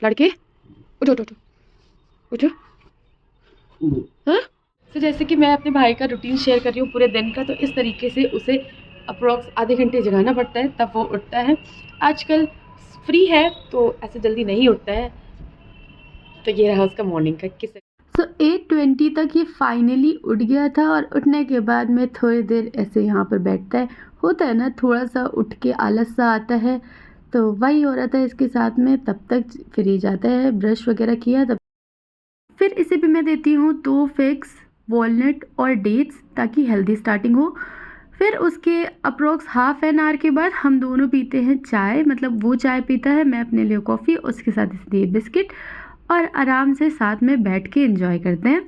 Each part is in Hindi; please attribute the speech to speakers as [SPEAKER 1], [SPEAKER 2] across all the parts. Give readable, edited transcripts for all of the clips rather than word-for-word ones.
[SPEAKER 1] लड़के उठो उठो उठो। हाँ, तो जैसे कि मैं अपने भाई का रूटीन शेयर कर रही हूँ पूरे दिन का, तो इस तरीके से उसे अप्रॉक्स आधे घंटे जगाना पड़ता है, तब वो उठता है। आजकल फ्री है तो ऐसे जल्दी नहीं उठता है। तो ये रहा उसका मॉर्निंग का किस्सा। सो 8:20 तक ये फाइनली उठ गया था, और उठने के बाद में थोड़ी देर ऐसे यहाँ पर बैठता है। होता है ना, थोड़ा सा उठ के आलस सा आता है, तो वही हो रहा था इसके साथ में। तब तक फिर ये जाता है, ब्रश वगैरह किया, तब फिर इसे भी मैं देती हूँ 2 फिग्स, वॉलनट और डेट्स, ताकि हेल्दी स्टार्टिंग हो। फिर उसके अप्रोक्स हाफ एन आवर के बाद हम दोनों पीते हैं चाय, मतलब वो चाय पीता है, मैं अपने लिए कॉफ़ी, उसके साथ इसलिए बिस्किट, और आराम से साथ में बैठ के एंजॉय करते हैं।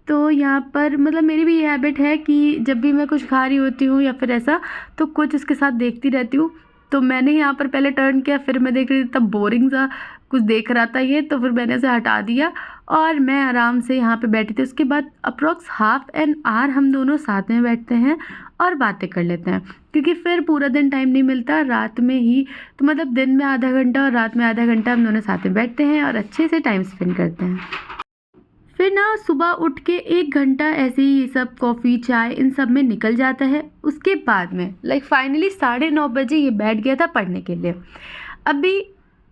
[SPEAKER 1] तो यहाँ पर मतलब मेरी भी ये हैबिट है कि जब भी मैं कुछ खा रही होती हूँ या फिर ऐसा, तो कुछ इसके साथ देखती रहती हूँ। तो मैंने यहाँ पर पहले टर्न किया, फिर मैं देख रही थी, तब बोरिंग सा कुछ देख रहा था ये, तो फिर मैंने इसे हटा दिया और मैं आराम से यहाँ पे बैठी थी। उसके बाद अप्रॉक्स हाफ एन आवर हम दोनों साथ में बैठते हैं और बातें कर लेते हैं, क्योंकि फिर पूरा दिन टाइम नहीं मिलता, रात में ही। तो मतलब दिन में आधा घंटा और रात में आधा घंटा हम दोनों साथ में बैठते हैं और अच्छे से टाइम स्पेंड करते हैं। फिर ना सुबह उठ के 1 घंटा ऐसे ही ये सब कॉफ़ी चाय इन सब में निकल जाता है। उसके बाद में फाइनली 9:30 बजे ये बैठ गया था पढ़ने के लिए। अभी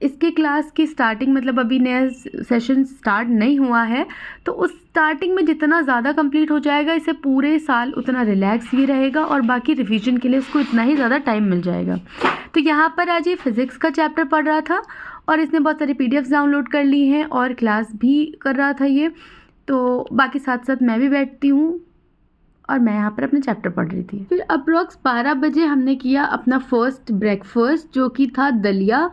[SPEAKER 1] इसके क्लास की स्टार्टिंग, मतलब अभी नया सेशन स्टार्ट नहीं हुआ है, तो उस स्टार्टिंग में जितना ज़्यादा कंप्लीट हो जाएगा, इसे पूरे साल उतना रिलैक्स ही रहेगा और बाकी रिवीजन के लिए इसको इतना ही ज़्यादा टाइम मिल जाएगा। तो यहाँ पर आज ये फिज़िक्स का चैप्टर पढ़ रहा था और इसने बहुत सारी पीडीएफ्स डाउनलोड कर ली हैं और क्लास भी कर रहा था ये। तो बाकी साथ साथ मैं भी बैठती हूँ और मैं यहाँ पर अपना चैप्टर पढ़ रही थी। फिर अप्रॉक्स 12 बजे हमने किया अपना फर्स्ट ब्रेकफास्ट, जो कि था दलिया।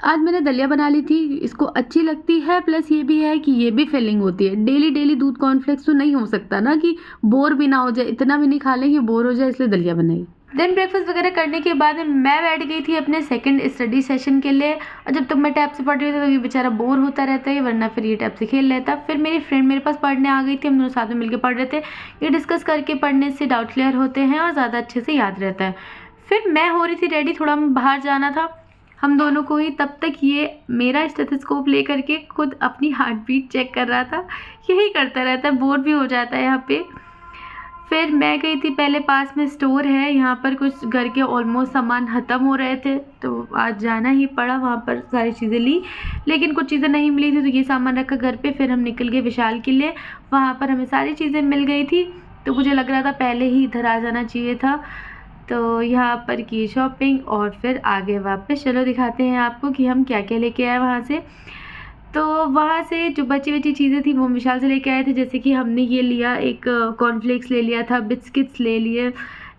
[SPEAKER 1] आज मैंने दलिया बना ली थी, इसको अच्छी लगती है, प्लस ये भी है कि ये भी फिलिंग होती है। डेली डेली दूध कॉर्नफ्लेक्स तो नहीं हो सकता ना कि बोर भी ना हो जाए, इतना भी नहीं खा लें कि बोर हो जाए, इसलिए दलिया बनाई। देन ब्रेकफास्ट वगैरह करने के बाद मैं बैठ गई थी अपने सेकंड स्टडी सेशन के लिए, और जब तक मैं टैब से पढ़ रही थी तो ये बेचारा बोर होता रहता है, वरना फिर ये टैब से खेल लेता। फिर मेरी फ्रेंड मेरे पास पढ़ने आ गई थी, हम दोनों साथ में मिलकर पढ़ रहे थे। ये डिस्कस करके पढ़ने से डाउट क्लियर होते हैं और ज़्यादा अच्छे से याद रहता है। फिर मैं हो रही थी रेडी, थोड़ा बाहर जाना था हम दोनों को ही, तब तक ये मेरा स्टेथोस्कोप ले करके खुद अपनी हार्ट बीट चेक कर रहा था। यही करता रहता है, बोर भी हो जाता है यहाँ पे। फिर मैं गई थी, पहले पास में स्टोर है यहाँ पर, कुछ घर के ऑलमोस्ट सामान ख़त्म हो रहे थे, तो आज जाना ही पड़ा। वहाँ पर सारी चीज़ें ली, लेकिन कुछ चीज़ें नहीं मिली थी, तो ये सामान रखा घर पे। फिर हम निकल गए विशाल के लिए, वहाँ पर हमें सारी चीज़ें मिल गई थी, तो मुझे लग रहा था पहले ही इधर आ जाना चाहिए था। तो यहाँ पर की शॉपिंग और फिर आगे वापस। चलो दिखाते हैं आपको कि हम क्या क्या लेके आए वहाँ से। तो वहाँ से जो बची चीज़ें थी वो विशाल से लेके आए थे, जैसे कि हमने ये लिया, एक कॉर्नफ्लेक्स ले लिया था, बिस्किट्स ले लिए,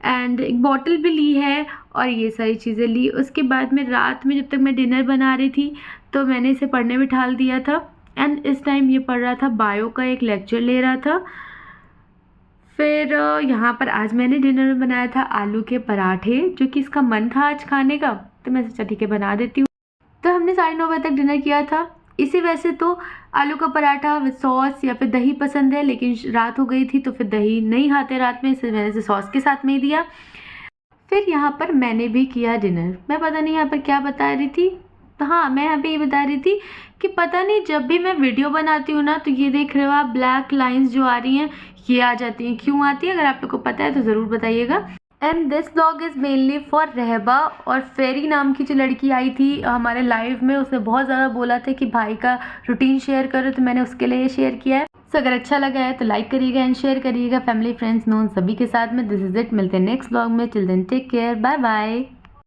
[SPEAKER 1] एंड एक बॉटल भी ली है, और ये सारी चीज़ें ली। उसके बाद में रात में जब तक मैं डिनर बना रही थी, तो मैंने इसे पढ़ने बिठा दिया था, एंड इस टाइम ये पढ़ रहा था, बायो का एक लेक्चर ले रहा था। फिर यहाँ पर आज मैंने डिनर में बनाया था आलू के पराठे, जो कि इसका मन था आज खाने का, तो मैं सोचा ठीक है बना देती हूँ। तो हमने 9:30 बजे तक डिनर किया था। इसे वैसे तो आलू का पराठा विद सॉस या फिर दही पसंद है, लेकिन रात हो गई थी तो फिर दही नहीं खाते रात में, इसलिए मैंने इसे सॉस के साथ में ही दिया। फिर यहाँ पर मैंने भी किया डिनर। मैं पता नहीं यहाँ पर क्या बता रही थी, तो हाँ, मैं यहाँ पे ये बता रही थी कि पता नहीं जब भी मैं वीडियो बनाती हूँ ना, तो ये देख रहे हो आप, ब्लैक लाइंस जो आ रही हैं ये आ जाती हैं। क्यों आती है, अगर आप लोग को पता है तो ज़रूर बताइएगा। And this vlog is mainly for रहबा और फेरी नाम की जो लड़की आई थी हमारे लाइव में, उसने बहुत ज़्यादा बोला था कि भाई का रूटीन शेयर करो, तो मैंने उसके लिए ये शेयर किया है। सो अगर अच्छा लगा है तो लाइक करिएगा एंड शेयर करिएगा फैमिली फ्रेंड्स नोन सभी के साथ में। दिस इज़ इट, मिलते हैं नेक्स्ट व्लॉग में। Till then take care, bye bye.